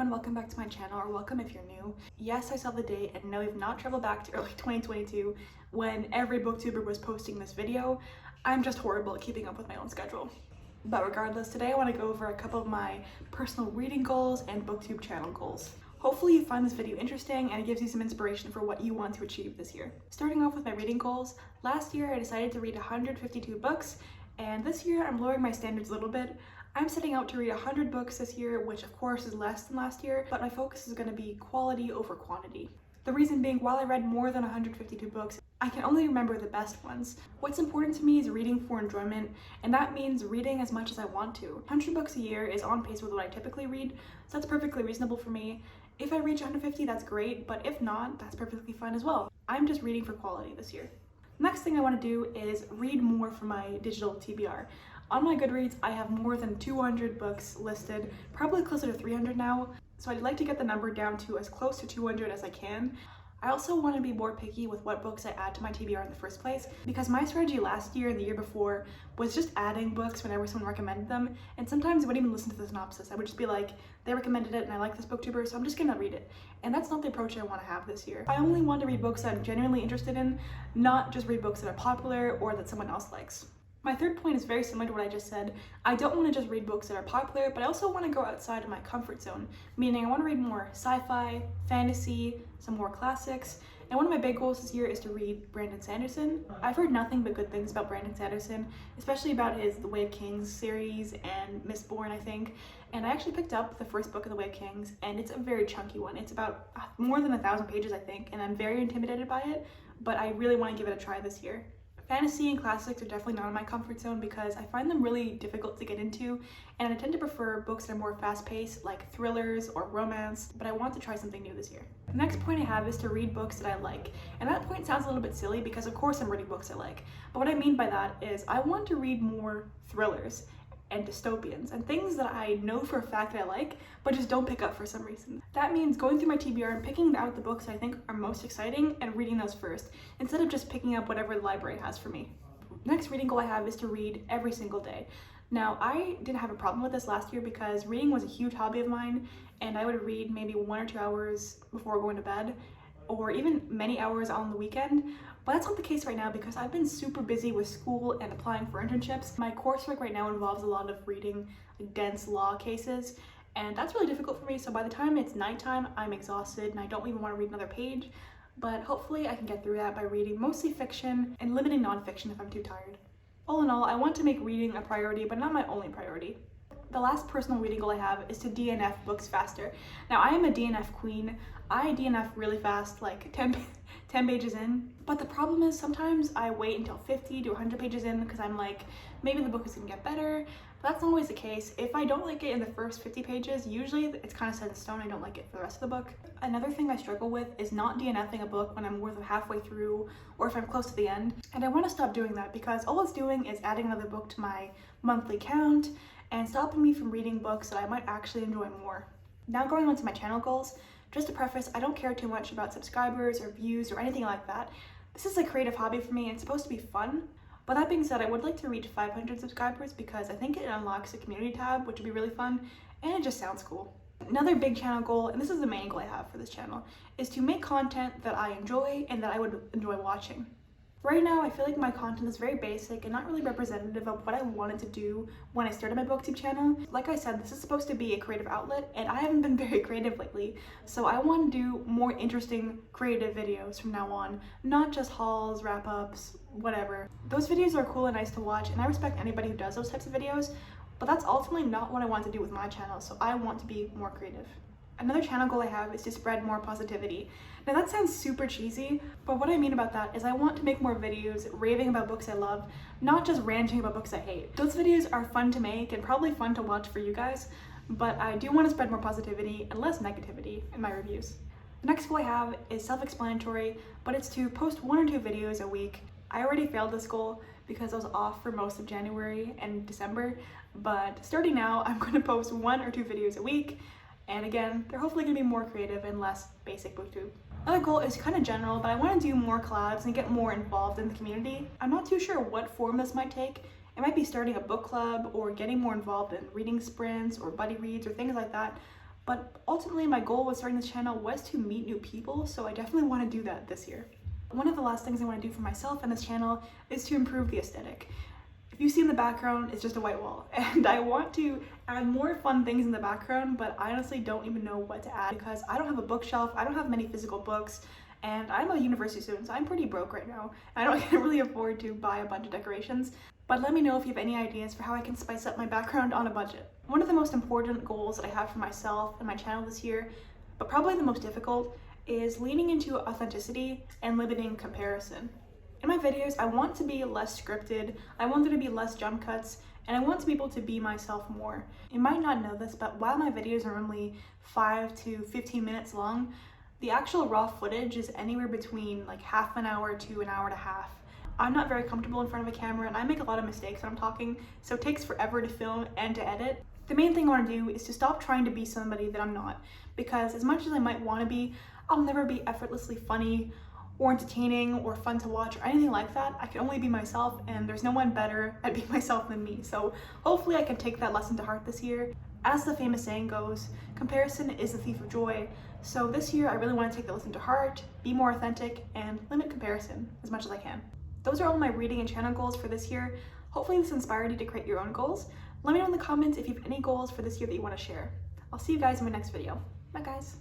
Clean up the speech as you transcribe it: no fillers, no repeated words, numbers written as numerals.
everyone, welcome back to my channel, or welcome if you're new. Yes, I saw the date, and no, we've not traveled back to early 2022 when every booktuber was posting this video. I'm just horrible at keeping up with my own schedule. But regardless, today I want to go over a couple of my personal reading goals and booktube channel goals. Hopefully you find this video interesting and it gives you some inspiration for what you want to achieve this year. Starting off with my reading goals, last year I decided to read 152 books, and this year I'm lowering my standards a little bit. I'm setting out to read 100 books this year, which of course is less than last year, but my focus is going to be quality over quantity. The reason being, while I read more than 152 books, I can only remember the best ones. What's important to me is reading for enjoyment, and that means reading as much as I want to. 100 books a year is on pace with what I typically read, so that's perfectly reasonable for me. If I reach 150, that's great, but if not, that's perfectly fine as well. I'm just reading for quality this year. Next thing I want to do is read more for my digital TBR. On my Goodreads, I have more than 200 books listed, probably closer to 300 now, so I'd like to get the number down to as close to 200 as I can. I also want to be more picky with what books I add to my TBR in the first place, because my strategy last year and the year before was just adding books whenever someone recommended them, and sometimes I wouldn't even listen to the synopsis. I would just be like, they recommended it and I like this booktuber, so I'm just gonna read it. And that's not the approach I want to have this year. I only want to read books that I'm genuinely interested in, not just read books that are popular or that someone else likes. My third point is very similar to what I just said. I don't want to just read books that are popular, but I also want to go outside of my comfort zone, meaning I want to read more sci-fi, fantasy, some more classics, and one of my big goals this year is to read Brandon Sanderson. I've heard nothing but good things about Brandon Sanderson, especially about his The Way of Kings series and Mistborn, I think, and I actually picked up the first book of The Way of Kings, and it's a very chunky one. It's about more than 1,000 pages, I think, and I'm very intimidated by it, but I really want to give it a try this year. Fantasy and classics are definitely not in my comfort zone because I find them really difficult to get into, and I tend to prefer books that are more fast-paced, like thrillers or romance, but I want to try something new this year. The next point I have is to read books that I like, and that point sounds a little bit silly because of course I'm reading books I like, but what I mean by that is I want to read more thrillers and dystopians and things that I know for a fact that I like but just don't pick up for some reason. That means going through my TBR and picking out the books I think are most exciting and reading those first, instead of just picking up whatever the library has for me. Next reading goal I have is to read every single day. Now, I didn't have a problem with this last year because reading was a huge hobby of mine, and I would read maybe 1 or 2 hours before going to bed, or even many hours on the weekend. But that's not the case right now because I've been super busy with school and applying for internships. My coursework right now involves a lot of reading like dense law cases, and that's really difficult for me. So by the time it's nighttime, I'm exhausted and I don't even want to read another page. But hopefully I can get through that by reading mostly fiction and limiting nonfiction if I'm too tired. All in all, I want to make reading a priority, but not my only priority. The last personal reading goal I have is to DNF books faster. Now, I am a DNF queen. I DNF really fast, like 10 pages in. But the problem is sometimes I wait until 50 to 100 pages in because I'm like, maybe the book is gonna get better. But that's not always the case. If I don't like it in the first 50 pages, usually it's kind of set in stone. I don't like it for the rest of the book. Another thing I struggle with is not DNFing a book when I'm more than halfway through or if I'm close to the end. And I want to stop doing that because all it's doing is adding another book to my monthly count and stopping me from reading books that I might actually enjoy more. Now going on to my channel goals, just to preface, I don't care too much about subscribers or views or anything like that. This is a creative hobby for me and it's supposed to be fun. But that being said, I would like to reach 500 subscribers because I think it unlocks a community tab, which would be really fun, and it just sounds cool. Another big channel goal, and this is the main goal I have for this channel, is to make content that I enjoy and that I would enjoy watching. Right now, I feel like my content is very basic and not really representative of what I wanted to do when I started my booktube channel. Like I said, this is supposed to be a creative outlet, and I haven't been very creative lately, so I want to do more interesting creative videos from now on, not just hauls, wrap-ups, whatever. Those videos are cool and nice to watch, and I respect anybody who does those types of videos, but that's ultimately not what I want to do with my channel, so I want to be more creative. Another channel goal I have is to spread more positivity. Now that sounds super cheesy, but what I mean about that is I want to make more videos raving about books I love, not just ranting about books I hate. Those videos are fun to make and probably fun to watch for you guys, but I do want to spread more positivity and less negativity in my reviews. The next goal I have is self-explanatory, but it's to post 1 or 2 videos a week. I already failed this goal because I was off for most of January and December, but starting now, I'm going to post 1 or 2 videos a week. And again, they're hopefully going to be more creative and less basic booktube. Another goal is kind of general, but I want to do more collabs and get more involved in the community. I'm not too sure what form this might take. It might be starting a book club or getting more involved in reading sprints or buddy reads or things like that. But ultimately, my goal with starting this channel was to meet new people, so I definitely want to do that this year. One of the last things I want to do for myself and this channel is to improve the aesthetic. If you see in the background, it's just a white wall, and I want to add more fun things in the background, but I honestly don't even know what to add because I don't have a bookshelf, I don't have many physical books, and I'm a university student, so I'm pretty broke right now. I can't really afford to buy a bunch of decorations, but let me know if you have any ideas for how I can spice up my background on a budget. One of the most important goals that I have for myself and my channel this year, but probably the most difficult, is leaning into authenticity and limiting comparison. In my videos, I want to be less scripted, I want there to be less jump cuts, and I want to be able to be myself more. You might not know this, but while my videos are only 5 to 15 minutes long, the actual raw footage is anywhere between like half an hour to an hour and a half. I'm not very comfortable in front of a camera and I make a lot of mistakes when I'm talking, so it takes forever to film and to edit. The main thing I want to do is to stop trying to be somebody that I'm not, because as much as I might want to be, I'll never be effortlessly funny or entertaining or fun to watch or anything like that. I can only be myself, and there's no one better at being myself than me. So hopefully I can take that lesson to heart this year. As the famous saying goes, comparison is the thief of joy. So this year I really want to take the lesson to heart, be more authentic, and limit comparison as much as I can. Those are all my reading and channel goals for this year. Hopefully this inspired you to create your own goals. Let me know in the comments if you have any goals for this year that you want to share. I'll see you guys in my next video. Bye guys.